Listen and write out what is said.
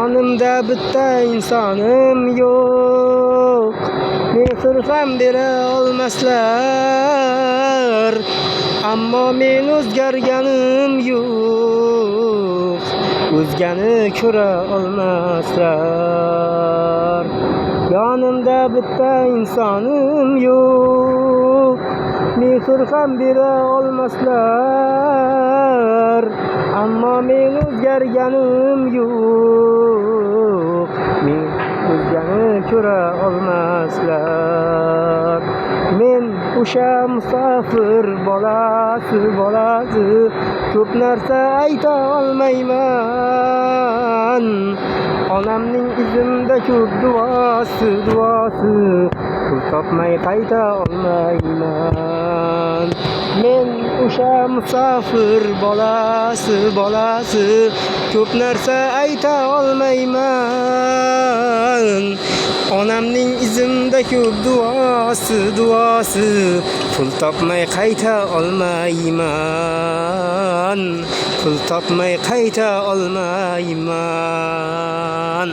Yonimda bitta insonim yo'q, mehr ham bera olmaslar, ammo men o'zgarganim yo'q, o'zgani ko'ra olmaslar. Yonimda bitta insonim yo'q, mehr ham bera olmaslar, ammo men o'zgarganim yo'q, men o'zgani ko'ra olmaslar. Men o'sha musofir bolasi, ko'p narsa ayta olmayman. Onamning izimda ko'p duosi, pul topmay qayta olmayman. Men o'sha musofir bolasi, ko'p narsa ayta olmayman. Onamning izimda ko'p duosi, pul topmay qayta olmayman. Pul topmay qayta olmayman.